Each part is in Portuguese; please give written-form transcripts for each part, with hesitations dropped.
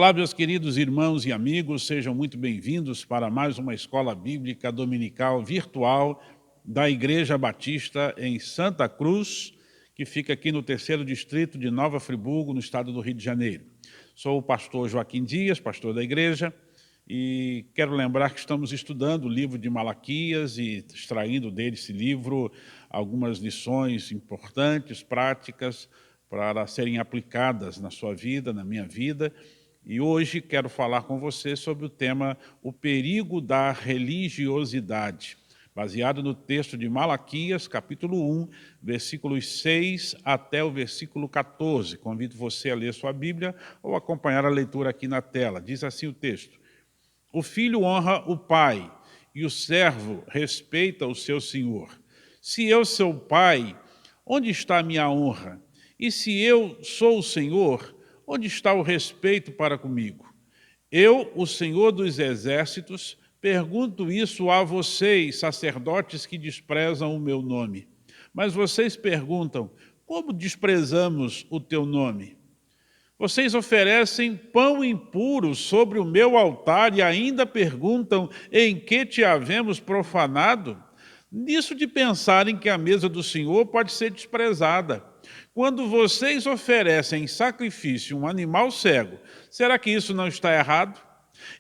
Olá, meus queridos irmãos e amigos, sejam muito bem-vindos para mais uma escola bíblica dominical virtual da Igreja Batista em Santa Cruz, que fica aqui no 3º Distrito de Nova Friburgo, no estado do Rio de Janeiro. Sou o pastor Joaquim Dias, pastor da igreja, e quero lembrar que estamos estudando o livro de Malaquias e extraindo desse livro algumas lições importantes, práticas, para serem aplicadas na sua vida, na minha vida. E hoje quero falar com você sobre o tema O Perigo da Religiosidade, baseado no texto de Malaquias, capítulo 1, versículos 6 até o versículo 14. Convido você a ler sua Bíblia ou acompanhar a leitura aqui na tela. Diz assim o texto: O filho honra o pai, e o servo respeita o seu senhor. Se eu sou pai, onde está a minha honra? E se eu sou o Senhor, onde está o respeito para comigo? Eu, o Senhor dos Exércitos, pergunto isso a vocês, sacerdotes que desprezam o meu nome. Mas vocês perguntam, como desprezamos o teu nome? Vocês oferecem pão impuro sobre o meu altar e ainda perguntam em que te havemos profanado? Nisso de pensarem que a mesa do Senhor pode ser desprezada. Quando vocês oferecem em sacrifício um animal cego, será que isso não está errado?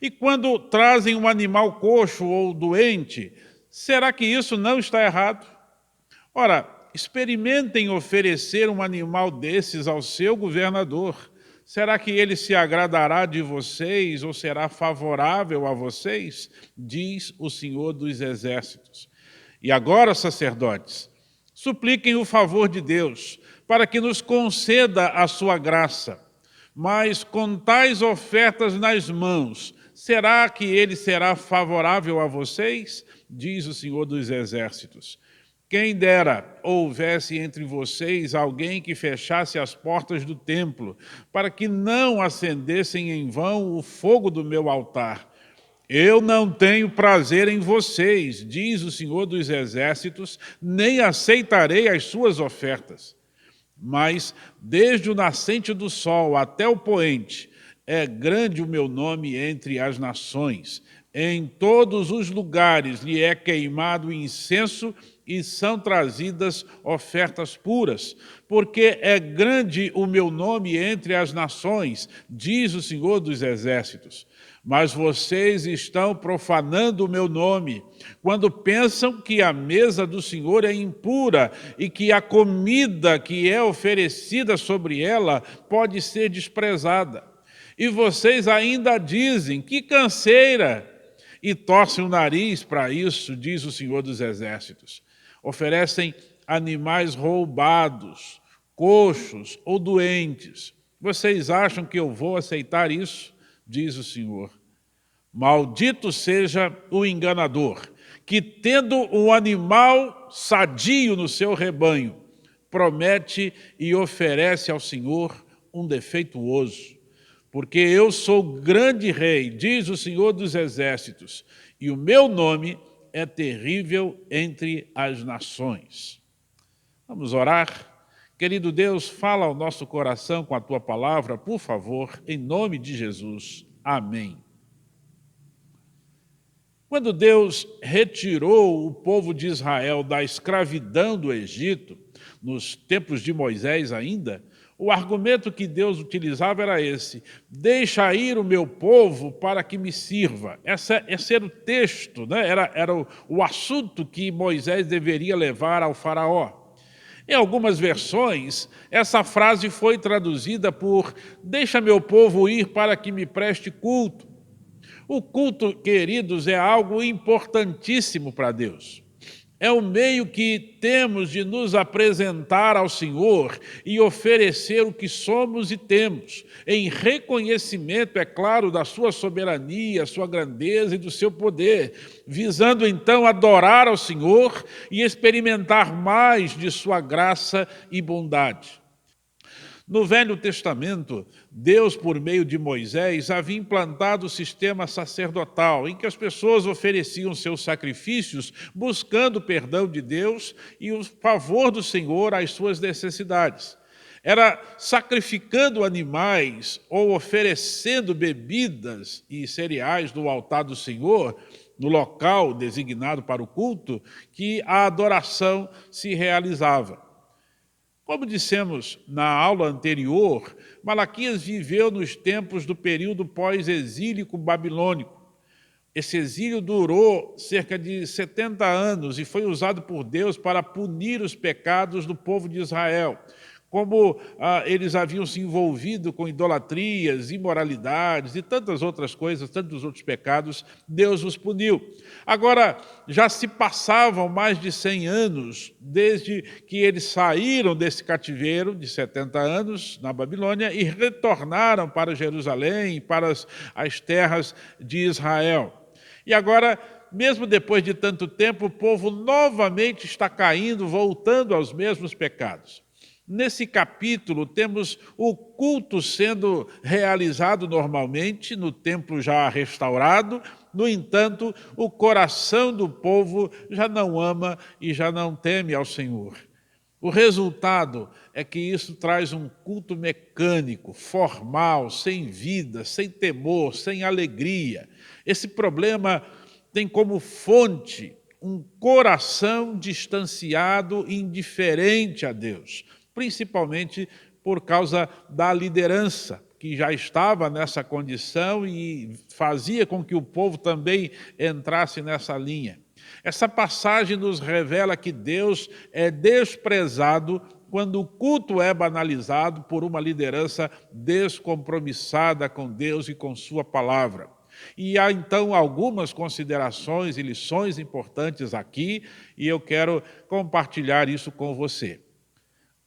E quando trazem um animal coxo ou doente, será que isso não está errado? Ora, experimentem oferecer um animal desses ao seu governador. Será que ele se agradará de vocês ou será favorável a vocês? Diz o Senhor dos Exércitos. E agora, sacerdotes, supliquem o favor de Deus, para que nos conceda a sua graça. Mas com tais ofertas nas mãos, será que ele será favorável a vocês? Diz o Senhor dos Exércitos. Quem dera houvesse entre vocês alguém que fechasse as portas do templo, para que não acendessem em vão o fogo do meu altar. Eu não tenho prazer em vocês, diz o Senhor dos Exércitos, nem aceitarei as suas ofertas. Mas, desde o nascente do sol até o poente, é grande o meu nome entre as nações. Em todos os lugares lhe é queimado incenso e são trazidas ofertas puras, porque é grande o meu nome entre as nações, diz o Senhor dos Exércitos. Mas vocês estão profanando o meu nome, quando pensam que a mesa do Senhor é impura e que a comida que é oferecida sobre ela pode ser desprezada. E vocês ainda dizem, que canseira! E torcem o nariz para isso, diz o Senhor dos Exércitos. Oferecem animais roubados, coxos ou doentes. Vocês acham que eu vou aceitar isso? Diz o Senhor. Maldito seja o enganador, que tendo um animal sadio no seu rebanho, promete e oferece ao Senhor um defeituoso. Porque eu sou grande rei, diz o Senhor dos Exércitos, e o meu nome é terrível entre as nações. Vamos orar? Querido Deus, fala ao nosso coração com a Tua palavra, por favor, em nome de Jesus. Amém. Quando Deus retirou o povo de Israel da escravidão do Egito, nos tempos de Moisés ainda, o argumento que Deus utilizava era esse: deixa ir o meu povo para que me sirva. Esse era o texto, né? Era o assunto que Moisés deveria levar ao faraó. Em algumas versões, essa frase foi traduzida por deixa meu povo ir para que me preste culto. O culto, queridos, é algo importantíssimo para Deus. É o meio que temos de nos apresentar ao Senhor e oferecer o que somos e temos, em reconhecimento, é claro, da sua soberania, sua grandeza e do seu poder, visando então adorar ao Senhor e experimentar mais de sua graça e bondade. No Velho Testamento, Deus, por meio de Moisés, havia implantado o sistema sacerdotal, em que as pessoas ofereciam seus sacrifícios buscando o perdão de Deus e o favor do Senhor às suas necessidades. Era sacrificando animais ou oferecendo bebidas e cereais no altar do Senhor, no local designado para o culto, que a adoração se realizava. Como dissemos na aula anterior, Malaquias viveu nos tempos do período pós-exílico babilônico. Esse exílio durou cerca de 70 anos e foi usado por Deus para punir os pecados do povo de Israel. Como eles haviam se envolvido com idolatrias, imoralidades e tantas outras coisas, tantos outros pecados, Deus os puniu. Agora, já se passavam mais de 100 anos desde que eles saíram desse cativeiro de 70 anos na Babilônia e retornaram para Jerusalém, para as terras de Israel. E agora, mesmo depois de tanto tempo, o povo novamente está caindo, voltando aos mesmos pecados. Nesse capítulo, temos o culto sendo realizado normalmente, no templo já restaurado. No entanto, o coração do povo já não ama e já não teme ao Senhor. O resultado é que isso traz um culto mecânico, formal, sem vida, sem temor, sem alegria. Esse problema tem como fonte um coração distanciado e indiferente a Deus, principalmente por causa da liderança, que já estava nessa condição e fazia com que o povo também entrasse nessa linha. Essa passagem nos revela que Deus é desprezado quando o culto é banalizado por uma liderança descompromissada com Deus e com sua palavra. E há então algumas considerações e lições importantes aqui, e eu quero compartilhar isso com você.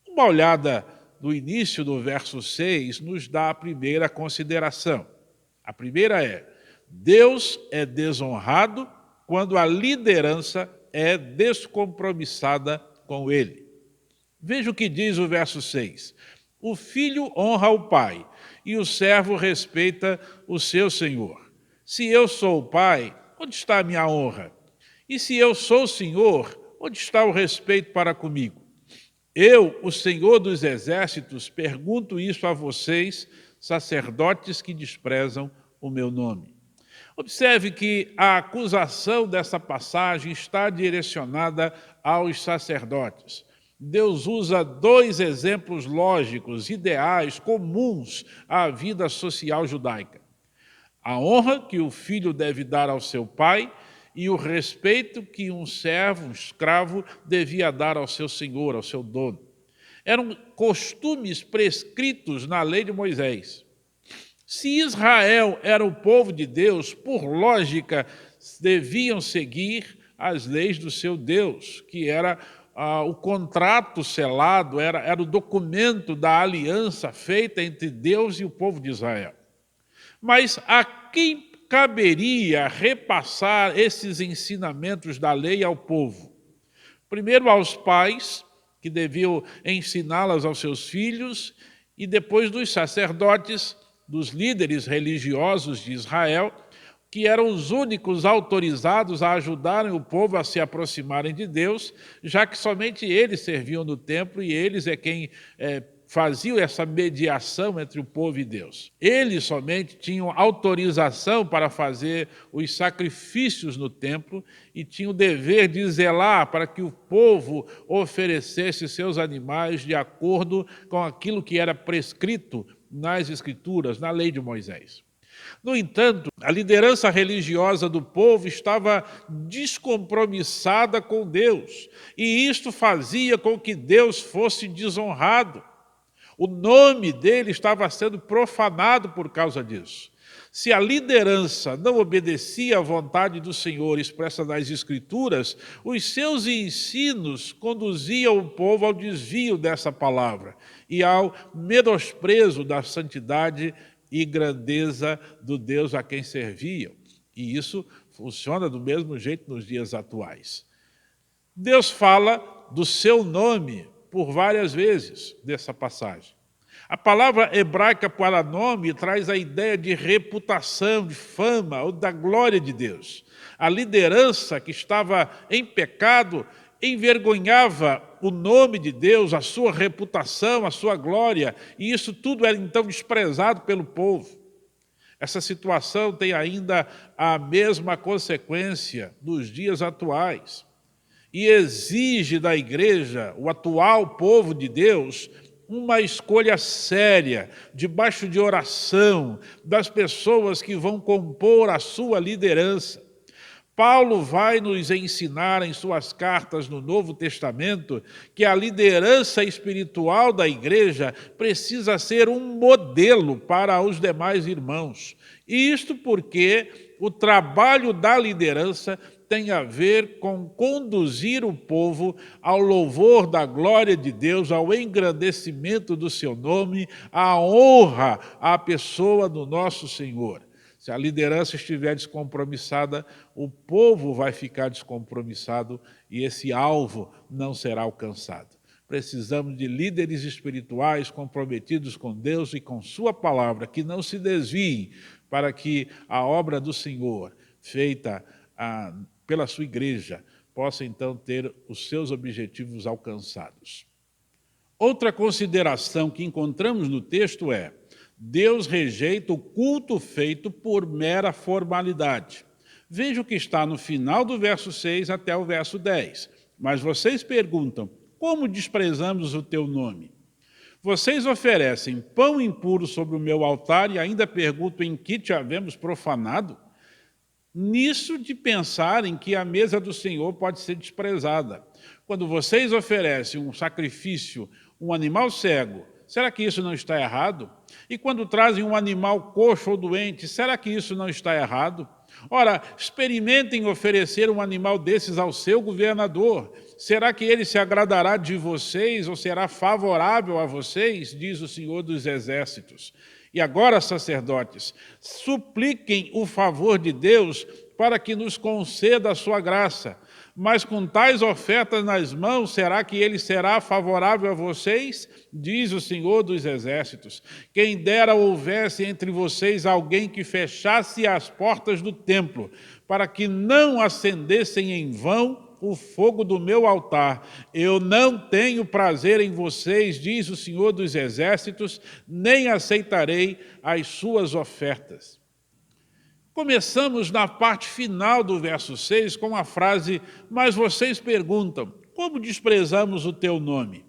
Uma olhada no início do verso 6 nos dá a primeira consideração. A primeira é: Deus é desonrado quando a liderança é descompromissada com ele. Veja o que diz o verso 6. O filho honra o pai e o servo respeita o seu senhor. Se eu sou o pai, onde está a minha honra? E se eu sou o senhor, onde está o respeito para comigo? Eu, o Senhor dos Exércitos, pergunto isso a vocês, sacerdotes que desprezam o meu nome. Observe que a acusação dessa passagem está direcionada aos sacerdotes. Deus usa dois exemplos lógicos, ideais, comuns à vida social judaica. A honra que o filho deve dar ao seu pai e o respeito que um servo, um escravo, devia dar ao seu senhor, ao seu dono. Eram costumes prescritos na lei de Moisés. Se Israel era o povo de Deus, por lógica, deviam seguir as leis do seu Deus, que era o contrato selado, era o documento da aliança feita entre Deus e o povo de Israel. Mas a quem caberia repassar esses ensinamentos da lei ao povo? Primeiro aos pais, que deviam ensiná-las aos seus filhos, e depois dos sacerdotes, dos líderes religiosos de Israel, que eram os únicos autorizados a ajudarem o povo a se aproximarem de Deus, já que somente eles serviam no templo e eles é quem faziam essa mediação entre o povo e Deus. Eles somente tinham autorização para fazer os sacrifícios no templo e tinham o dever de zelar para que o povo oferecesse seus animais de acordo com aquilo que era prescrito nas Escrituras, na lei de Moisés. No entanto, a liderança religiosa do povo estava descompromissada com Deus, e isto fazia com que Deus fosse desonrado. O nome dele estava sendo profanado por causa disso. Se a liderança não obedecia à vontade do Senhor expressa nas Escrituras, os seus ensinos conduziam o povo ao desvio dessa palavra e ao menosprezo da santidade e grandeza do Deus a quem serviam. E isso funciona do mesmo jeito nos dias atuais. Deus fala do seu nome por várias vezes dessa passagem. A palavra hebraica para nome traz a ideia de reputação, de fama ou da glória de Deus. A liderança que estava em pecado envergonhava o nome de Deus, a sua reputação, a sua glória, e isso tudo era então desprezado pelo povo. Essa situação tem ainda a mesma consequência nos dias atuais e exige da igreja, o atual povo de Deus, uma escolha séria, debaixo de oração, das pessoas que vão compor a sua liderança. Paulo vai nos ensinar em suas cartas no Novo Testamento que a liderança espiritual da igreja precisa ser um modelo para os demais irmãos. Isto porque o trabalho da liderança tem a ver com conduzir o povo ao louvor da glória de Deus, ao engrandecimento do seu nome, à honra à pessoa do nosso Senhor. Se a liderança estiver descompromissada, o povo vai ficar descompromissado e esse alvo não será alcançado. Precisamos de líderes espirituais comprometidos com Deus e com sua palavra, que não se desviem para que a obra do Senhor, feita pela sua igreja, possa então ter os seus objetivos alcançados. Outra consideração que encontramos no texto é: Deus rejeita o culto feito por mera formalidade. Veja o que está no final do verso 6 até o verso 10. Mas vocês perguntam: como desprezamos o teu nome? Vocês oferecem pão impuro sobre o meu altar e ainda perguntam em que te havemos profanado? Nisso de pensarem que a mesa do Senhor pode ser desprezada. Quando vocês oferecem um sacrifício, um animal cego, será que isso não está errado? E quando trazem um animal coxo ou doente, será que isso não está errado? Ora, experimentem oferecer um animal desses ao seu governador. Será que ele se agradará de vocês ou será favorável a vocês? Diz o Senhor dos Exércitos. E agora, sacerdotes, supliquem o favor de Deus para que nos conceda a sua graça. Mas com tais ofertas nas mãos, será que ele será favorável a vocês? Diz o Senhor dos Exércitos. Quem dera houvesse entre vocês alguém que fechasse as portas do templo, para que não acendessem em vão o fogo do meu altar. Eu não tenho prazer em vocês, diz o Senhor dos Exércitos, nem aceitarei as suas ofertas. Começamos na parte final do verso 6 com a frase: mas vocês perguntam, como desprezamos o teu nome?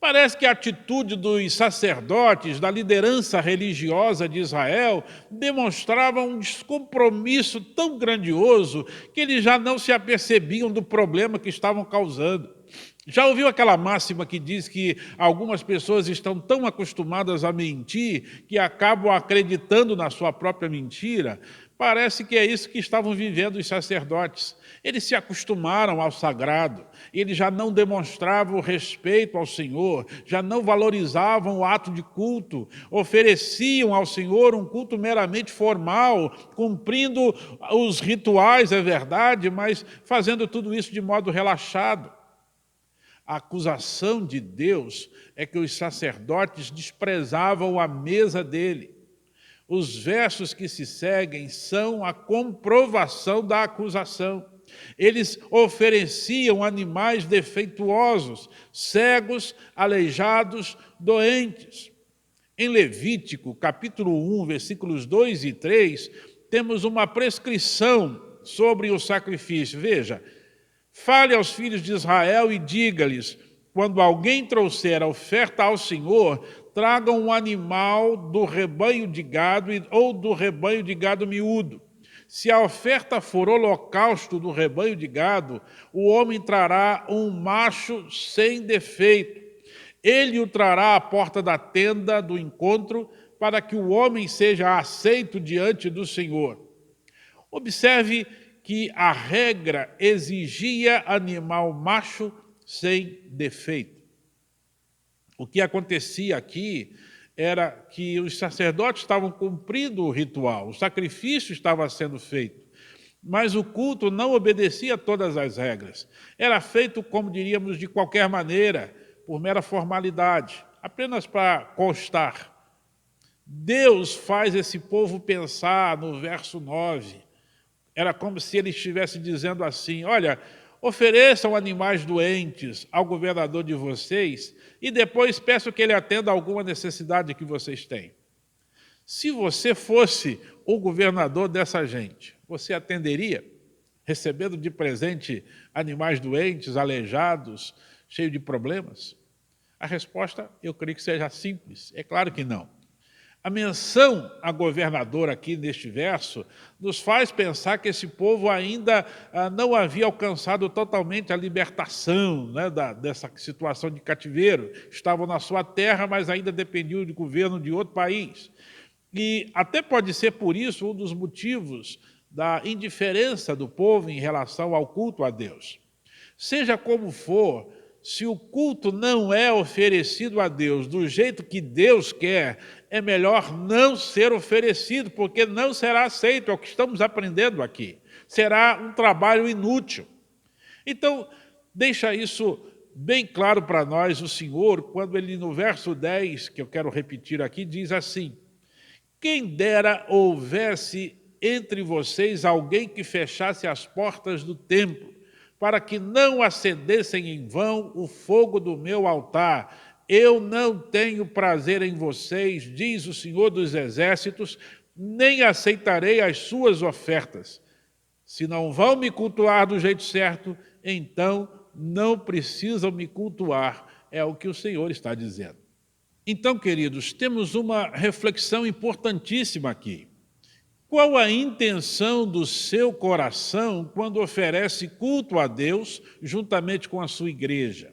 Parece que a atitude dos sacerdotes, da liderança religiosa de Israel, demonstrava um descompromisso tão grandioso que eles já não se apercebiam do problema que estavam causando. Já ouviu aquela máxima que diz que algumas pessoas estão tão acostumadas a mentir que acabam acreditando na sua própria mentira? Parece que é isso que estavam vivendo os sacerdotes. Eles se acostumaram ao sagrado, eles já não demonstravam respeito ao Senhor, já não valorizavam o ato de culto, ofereciam ao Senhor um culto meramente formal, cumprindo os rituais, é verdade, mas fazendo tudo isso de modo relaxado. A acusação de Deus é que os sacerdotes desprezavam a mesa dele. Os versos que se seguem são a comprovação da acusação. Eles ofereciam animais defeituosos, cegos, aleijados, doentes. Em Levítico, capítulo 1, versículos 2 e 3, temos uma prescrição sobre o sacrifício. Veja: fale aos filhos de Israel e diga-lhes: quando alguém trouxer a oferta ao Senhor, tragam um animal do rebanho de gado ou do rebanho de gado miúdo. Se a oferta for holocausto do rebanho de gado, o homem trará um macho sem defeito. Ele o trará à porta da tenda do encontro, para que o homem seja aceito diante do Senhor. Observe que a regra exigia animal macho sem defeito. O que acontecia aqui era que os sacerdotes estavam cumprindo o ritual, o sacrifício estava sendo feito, mas o culto não obedecia a todas as regras. Era feito, como diríamos, de qualquer maneira, por mera formalidade, apenas para constar. Deus faz esse povo pensar no verso 9. Era como se ele estivesse dizendo assim: olha, ofereçam animais doentes ao governador de vocês e depois peçam que ele atenda a alguma necessidade que vocês têm. Se você fosse o governador dessa gente, você atenderia, recebendo de presente animais doentes, aleijados, cheios de problemas? A resposta, eu creio que seja simples. É claro que não. A menção a governador aqui neste verso nos faz pensar que esse povo ainda não havia alcançado totalmente a libertação, né, dessa situação de cativeiro. Estavam na sua terra, mas ainda dependiam do governo de outro país. E até pode ser por isso um dos motivos da indiferença do povo em relação ao culto a Deus. Seja como for, se o culto não é oferecido a Deus do jeito que Deus quer, é melhor não ser oferecido, porque não será aceito, é o que estamos aprendendo aqui. Será um trabalho inútil. Então, deixa isso bem claro para nós o Senhor, quando ele no verso 10, que eu quero repetir aqui, diz assim: quem dera houvesse entre vocês alguém que fechasse as portas do templo, para que não acendessem em vão o fogo do meu altar. Eu não tenho prazer em vocês, diz o Senhor dos Exércitos, nem aceitarei as suas ofertas. Se não vão me cultuar do jeito certo, então não precisam me cultuar, é o que o Senhor está dizendo. Então, queridos, temos uma reflexão importantíssima aqui. Qual a intenção do seu coração quando oferece culto a Deus juntamente com a sua igreja?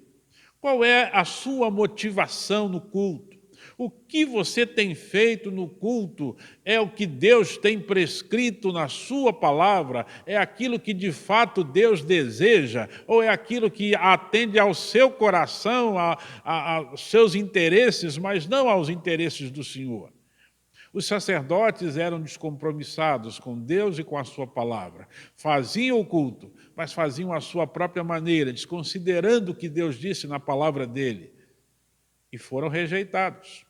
Qual é a sua motivação no culto? O que você tem feito no culto é o que Deus tem prescrito na sua palavra? É aquilo que de fato Deus deseja? Ou é aquilo que atende ao seu coração, aos seus interesses, mas não aos interesses do Senhor? Os sacerdotes eram descompromissados com Deus e com a sua palavra. Faziam o culto, mas faziam a sua própria maneira, desconsiderando o que Deus disse na palavra dele. E foram rejeitados.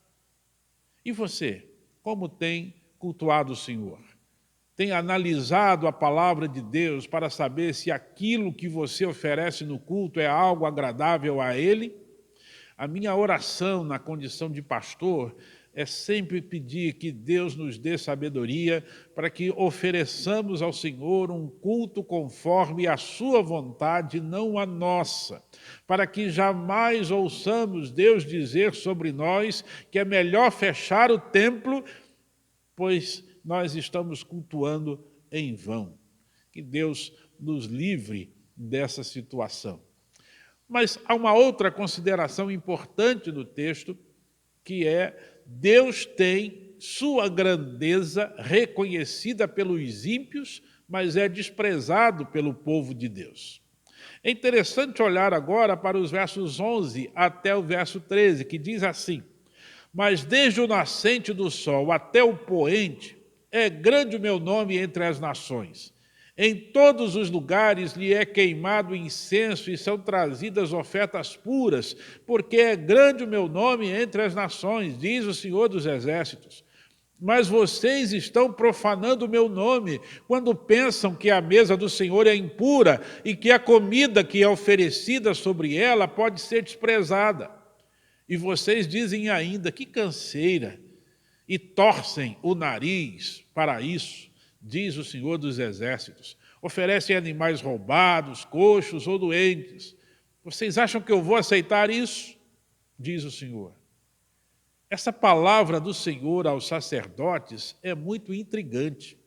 E você, como tem cultuado o Senhor? Tem analisado a palavra de Deus para saber se aquilo que você oferece no culto é algo agradável a Ele? A minha oração na condição de pastor é sempre pedir que Deus nos dê sabedoria para que ofereçamos ao Senhor um culto conforme a sua vontade, não a nossa, para que jamais ouçamos Deus dizer sobre nós que é melhor fechar o templo, pois nós estamos cultuando em vão. Que Deus nos livre dessa situação. Mas há uma outra consideração importante no texto, que é Deus tem sua grandeza reconhecida pelos ímpios, mas é desprezado pelo povo de Deus. É interessante olhar agora para os versos 11 até o verso 13, que diz assim: mas desde o nascente do sol até o poente, é grande o meu nome entre as nações. Em todos os lugares lhe é queimado incenso e são trazidas ofertas puras, porque é grande o meu nome entre as nações, diz o Senhor dos Exércitos. Mas vocês estão profanando o meu nome quando pensam que a mesa do Senhor é impura e que a comida que é oferecida sobre ela pode ser desprezada. E vocês dizem ainda, que canseira, e torcem o nariz para isso, diz o Senhor dos Exércitos. Oferecem animais roubados, coxos ou doentes. Vocês acham que eu vou aceitar isso? Diz o Senhor. Essa palavra do Senhor aos sacerdotes é muito intrigante.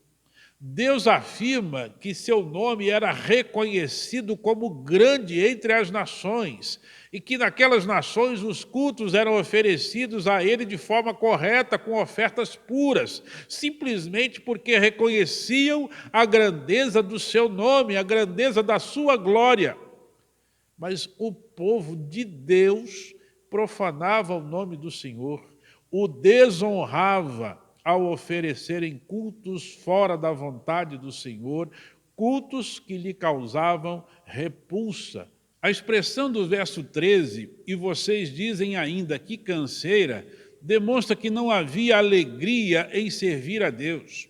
Deus afirma que seu nome era reconhecido como grande entre as nações e que naquelas nações os cultos eram oferecidos a ele de forma correta, com ofertas puras, simplesmente porque reconheciam a grandeza do seu nome, a grandeza da sua glória. Mas o povo de Deus profanava o nome do Senhor, o desonrava ao oferecerem cultos fora da vontade do Senhor, cultos que lhe causavam repulsa. A expressão do verso 13, e vocês dizem ainda que canseira, demonstra que não havia alegria em servir a Deus.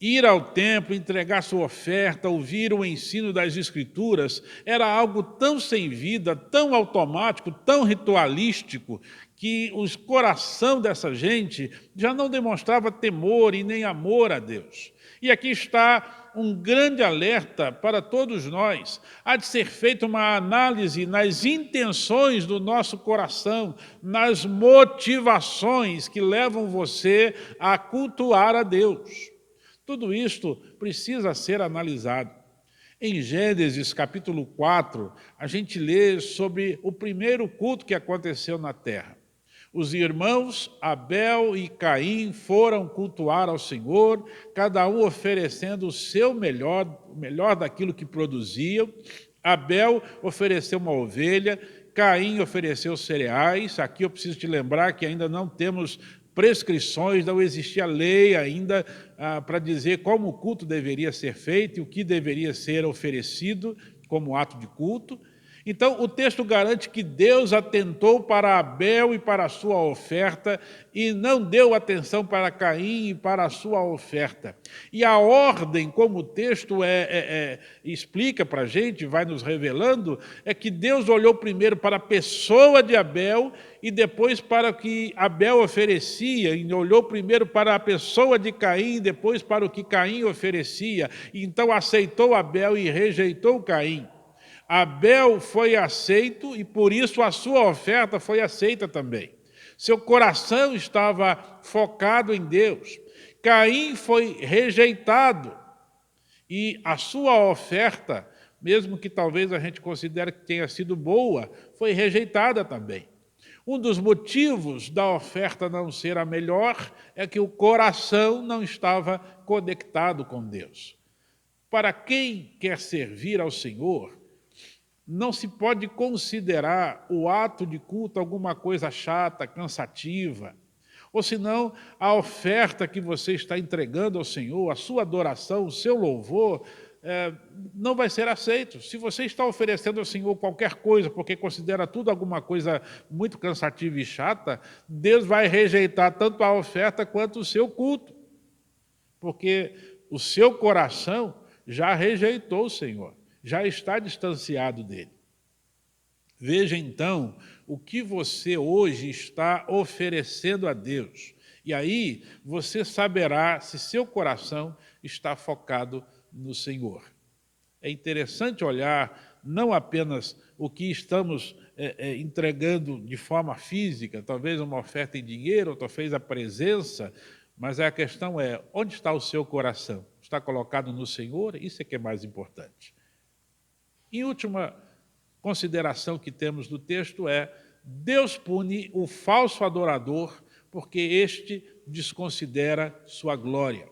Ir ao templo, entregar sua oferta, ouvir o ensino das Escrituras, era algo tão sem vida, tão automático, tão ritualístico, que o coração dessa gente já não demonstrava temor e nem amor a Deus. E aqui está um grande alerta para todos nós. Há de ser feita uma análise nas intenções do nosso coração, nas motivações que levam você a cultuar a Deus. Tudo isto precisa ser analisado. Em Gênesis, capítulo 4, a gente lê sobre o primeiro culto que aconteceu na terra. Os irmãos Abel e Caim foram cultuar ao Senhor, cada um oferecendo o seu melhor, o melhor daquilo que produziam. Abel ofereceu uma ovelha, Caim ofereceu cereais. Aqui eu preciso te lembrar que ainda não temos prescrições, não existia lei ainda para dizer como o culto deveria ser feito e o que deveria ser oferecido como ato de culto. Então, o texto garante que Deus atentou para Abel e para a sua oferta e não deu atenção para Caim e para a sua oferta. E a ordem, como o texto explica para a gente, vai nos revelando, é que Deus olhou primeiro para a pessoa de Abel e depois para o que Abel oferecia, e olhou primeiro para a pessoa de Caim e depois para o que Caim oferecia. E então aceitou Abel e rejeitou Caim. Abel foi aceito e por isso a sua oferta foi aceita também. Seu coração estava focado em Deus. Caim foi rejeitado e a sua oferta, mesmo que talvez a gente considere que tenha sido boa, foi rejeitada também. Um dos motivos da oferta não ser a melhor é que o coração não estava conectado com Deus. Para quem quer servir ao Senhor, não se pode considerar o ato de culto alguma coisa chata, cansativa, ou senão a oferta que você está entregando ao Senhor, a sua adoração, o seu louvor, não vai ser aceito. Se você está oferecendo ao Senhor qualquer coisa, porque considera tudo alguma coisa muito cansativa e chata, Deus vai rejeitar tanto a oferta quanto o seu culto, porque o seu coração já rejeitou o Senhor. Já está distanciado dele. Veja, então, o que você hoje está oferecendo a Deus. E aí você saberá se seu coração está focado no Senhor. É interessante olhar não apenas o que estamos entregando de forma física, talvez uma oferta em dinheiro, ou talvez a presença, mas a questão é, onde está o seu coração? Está colocado no Senhor? Isso é que é mais importante. E última consideração que temos do texto é: Deus pune o falso adorador porque este desconsidera sua glória.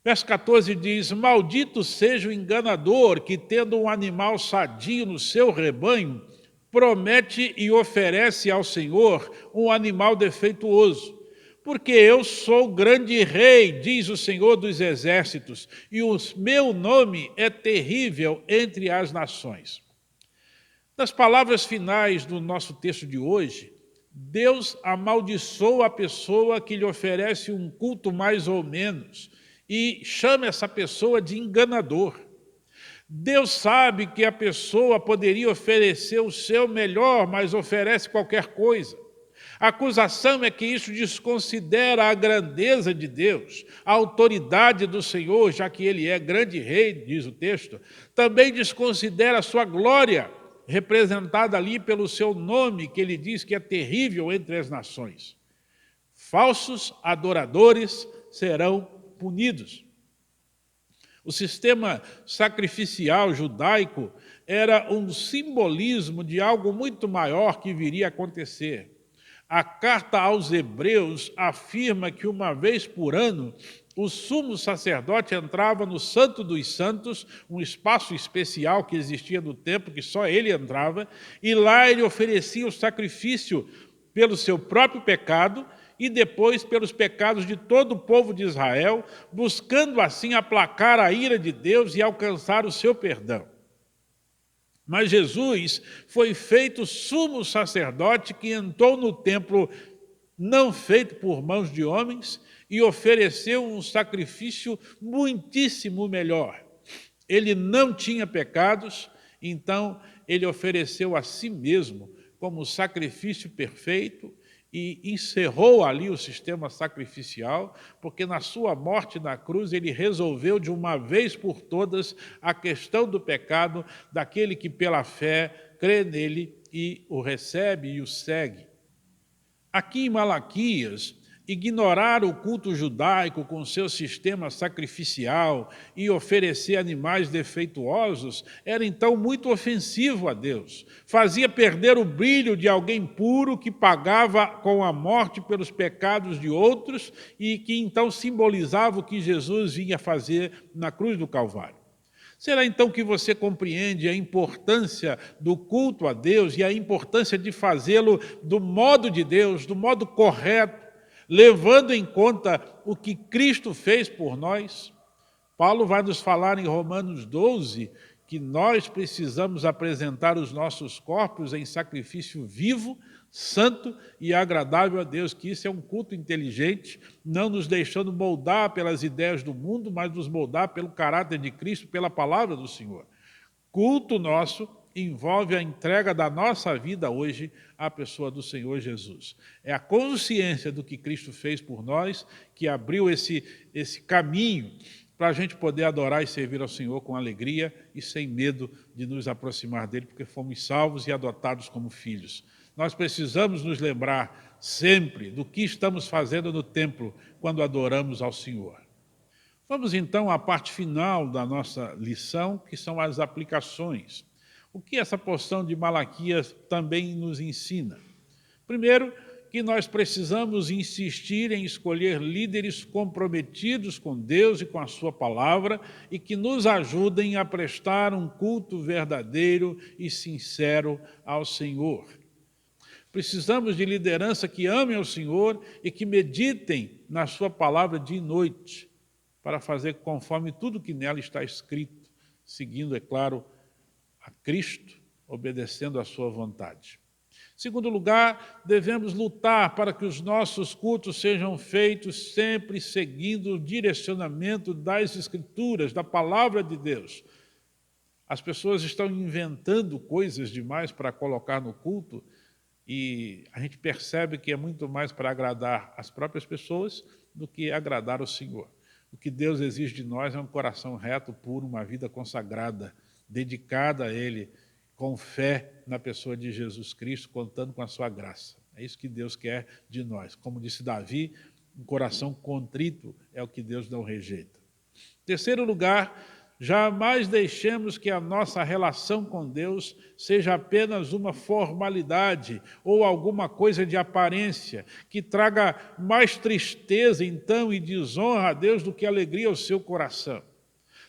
Verso 14 diz: maldito seja o enganador que, tendo um animal sadio no seu rebanho, promete e oferece ao Senhor um animal defeituoso. Porque eu sou grande rei, diz o Senhor dos exércitos, e o meu nome é terrível entre as nações. Nas palavras finais do nosso texto de hoje, Deus amaldiçoa a pessoa que lhe oferece um culto mais ou menos e chama essa pessoa de enganador. Deus sabe que a pessoa poderia oferecer o seu melhor, mas oferece qualquer coisa. A acusação é que isso desconsidera a grandeza de Deus, a autoridade do Senhor, já que Ele é grande rei, diz o texto. Também desconsidera a sua glória, representada ali pelo seu nome, que Ele diz que é terrível entre as nações. Falsos adoradores serão punidos. O sistema sacrificial judaico era um simbolismo de algo muito maior que viria a acontecer. A carta aos Hebreus afirma que uma vez por ano o sumo sacerdote entrava no Santo dos Santos, um espaço especial que existia no templo, que só ele entrava, e lá ele oferecia o sacrifício pelo seu próprio pecado e depois pelos pecados de todo o povo de Israel, buscando assim aplacar a ira de Deus e alcançar o seu perdão. Mas Jesus foi feito sumo sacerdote que entrou no templo não feito por mãos de homens, e ofereceu um sacrifício muitíssimo melhor. Ele não tinha pecados, então ele ofereceu a si mesmo como sacrifício perfeito e encerrou ali o sistema sacrificial, porque na sua morte na cruz ele resolveu de uma vez por todas a questão do pecado daquele que pela fé crê nele e o recebe e o segue. Aqui em Malaquias, ignorar o culto judaico com seu sistema sacrificial e oferecer animais defeituosos era então muito ofensivo a Deus. Fazia perder o brilho de alguém puro que pagava com a morte pelos pecados de outros e que então simbolizava o que Jesus vinha fazer na cruz do Calvário. Será então que você compreende a importância do culto a Deus e a importância de fazê-lo do modo de Deus, do modo correto, levando em conta o que Cristo fez por nós? Paulo vai nos falar em Romanos 12 que nós precisamos apresentar os nossos corpos em sacrifício vivo, santo e agradável a Deus, que isso é um culto inteligente, não nos deixando moldar pelas ideias do mundo, mas nos moldar pelo caráter de Cristo, pela palavra do Senhor. Culto nosso envolve a entrega da nossa vida hoje à pessoa do Senhor Jesus. É a consciência do que Cristo fez por nós que abriu esse caminho para a gente poder adorar e servir ao Senhor com alegria e sem medo de nos aproximar dele, porque fomos salvos e adotados como filhos. Nós precisamos nos lembrar sempre do que estamos fazendo no templo quando adoramos ao Senhor. Vamos então à parte final da nossa lição, que são as aplicações. O que essa porção de Malaquias também nos ensina? Primeiro, que nós precisamos insistir em escolher líderes comprometidos com Deus e com a sua palavra e que nos ajudem a prestar um culto verdadeiro e sincero ao Senhor. Precisamos de liderança que amem ao Senhor e que meditem na sua palavra dia e noite, para fazer conforme tudo que nela está escrito, seguindo, é claro, a Cristo, obedecendo à sua vontade. Segundo lugar, devemos lutar para que os nossos cultos sejam feitos sempre seguindo o direcionamento das Escrituras, da palavra de Deus. As pessoas estão inventando coisas demais para colocar no culto e a gente percebe que é muito mais para agradar as próprias pessoas do que agradar o Senhor. O que Deus exige de nós é um coração reto, puro, uma vida consagrada, dedicada a Ele, com fé na pessoa de Jesus Cristo, contando com a sua graça. É isso que Deus quer de nós. Como disse Davi, um coração contrito é o que Deus não rejeita. Terceiro lugar, jamais deixemos que a nossa relação com Deus seja apenas uma formalidade ou alguma coisa de aparência, que traga mais tristeza, então, e desonra a Deus do que alegria ao seu coração.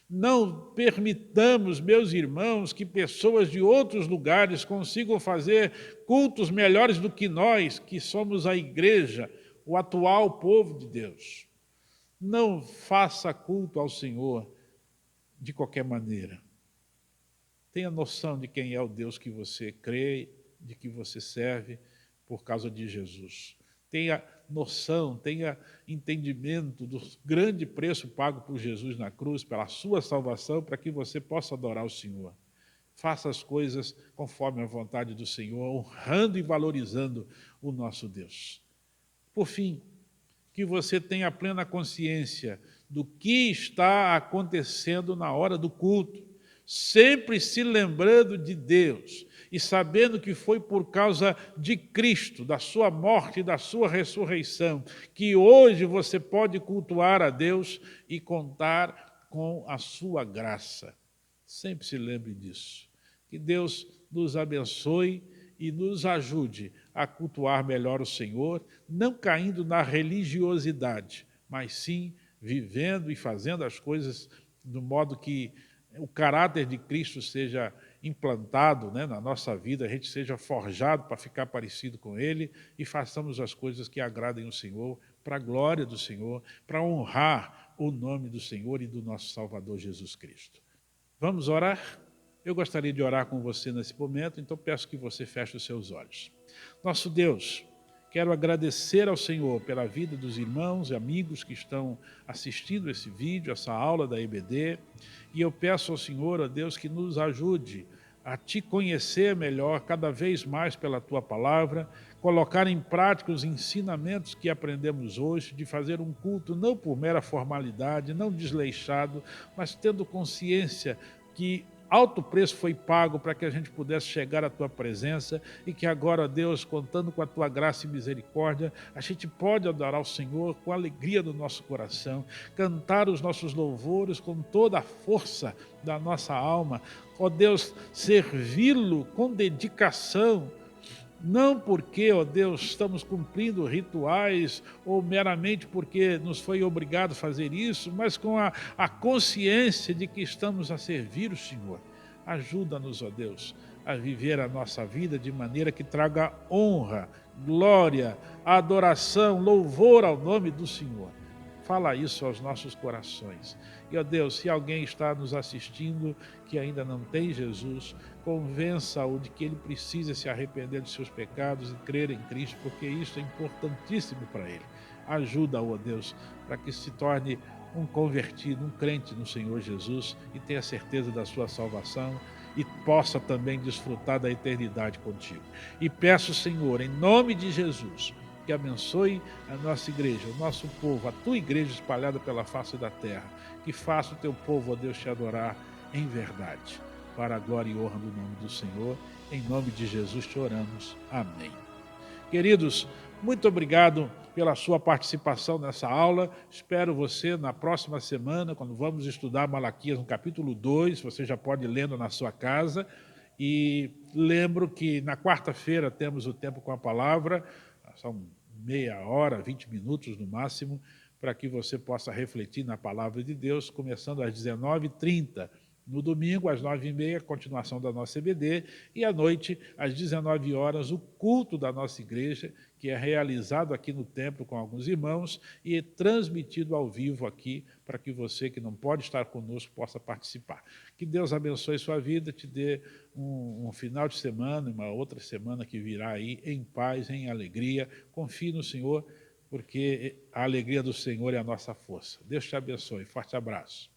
Não permitamos, meus irmãos, que pessoas de outros lugares consigam fazer cultos melhores do que nós, que somos a igreja, o atual povo de Deus. Não faça culto ao Senhor de qualquer maneira. Tenha noção de quem é o Deus que você crê, de que você serve por causa de Jesus. Tenha noção, tenha entendimento do grande preço pago por Jesus na cruz, pela sua salvação, para que você possa adorar o Senhor. Faça as coisas conforme a vontade do Senhor, honrando e valorizando o nosso Deus. Por fim, que você tenha plena consciência do que está acontecendo na hora do culto, sempre se lembrando de Deus e sabendo que foi por causa de Cristo, da sua morte e da sua ressurreição, que hoje você pode cultuar a Deus e contar com a sua graça. Sempre se lembre disso. Que Deus nos abençoe e nos ajude a cultuar melhor o Senhor, não caindo na religiosidade, mas sim vivendo e fazendo as coisas do modo que o caráter de Cristo seja implantado, né, na nossa vida, a gente seja forjado para ficar parecido com Ele e façamos as coisas que agradem o Senhor, para a glória do Senhor, para honrar o nome do Senhor e do nosso Salvador Jesus Cristo. Vamos orar? Eu gostaria de orar com você nesse momento, então peço que você feche os seus olhos. Nosso Deus, Quero agradecer ao Senhor pela vida dos irmãos e amigos que estão assistindo esse vídeo, essa aula da EBD, e eu peço ao Senhor, ó Deus, que nos ajude a Te conhecer melhor, cada vez mais pela Tua Palavra, colocar em prática os ensinamentos que aprendemos hoje, de fazer um culto não por mera formalidade, não desleixado, mas tendo consciência que alto preço foi pago para que a gente pudesse chegar à Tua presença e que agora, Deus, contando com a Tua graça e misericórdia, a gente pode adorar o Senhor com alegria no nosso coração, cantar os nossos louvores com toda a força da nossa alma, ó Deus, servi-lo com dedicação, não porque, ó Deus, estamos cumprindo rituais ou meramente porque nos foi obrigado a fazer isso, mas com a consciência de que estamos a servir o Senhor. Ajuda-nos, ó Deus, a viver a nossa vida de maneira que traga honra, glória, adoração, louvor ao nome do Senhor. Fala isso aos nossos corações. E, ó Deus, se alguém está nos assistindo que ainda não tem Jesus, convença-o de que ele precisa se arrepender dos seus pecados e crer em Cristo, porque isso é importantíssimo para ele. Ajuda-o, ó Deus, para que se torne um convertido, um crente no Senhor Jesus e tenha certeza da sua salvação e possa também desfrutar da eternidade contigo. E peço, Senhor, em nome de Jesus, que abençoe a nossa igreja, o nosso povo, a tua igreja espalhada pela face da terra, que faça o teu povo, ó Deus, te adorar em verdade, para a glória e honra do nome do Senhor. Em nome de Jesus te oramos. Amém. Queridos, muito obrigado pela sua participação nessa aula. Espero você na próxima semana, quando vamos estudar Malaquias no capítulo 2, você já pode ir lendo na sua casa. E lembro que na quarta-feira temos o Tempo com a Palavra, são meia hora, 20 minutos no máximo, para que você possa refletir na Palavra de Deus, começando às 19h30. No domingo, às 9h30, continuação da nossa EBD, e à noite, às 19 horas, o culto da nossa igreja, que é realizado aqui no templo com alguns irmãos e transmitido ao vivo aqui, para que você que não pode estar conosco possa participar. Que Deus abençoe sua vida, te dê um final de semana, uma outra semana que virá aí, em paz, em alegria. Confie no Senhor, porque a alegria do Senhor é a nossa força. Deus te abençoe. Forte abraço.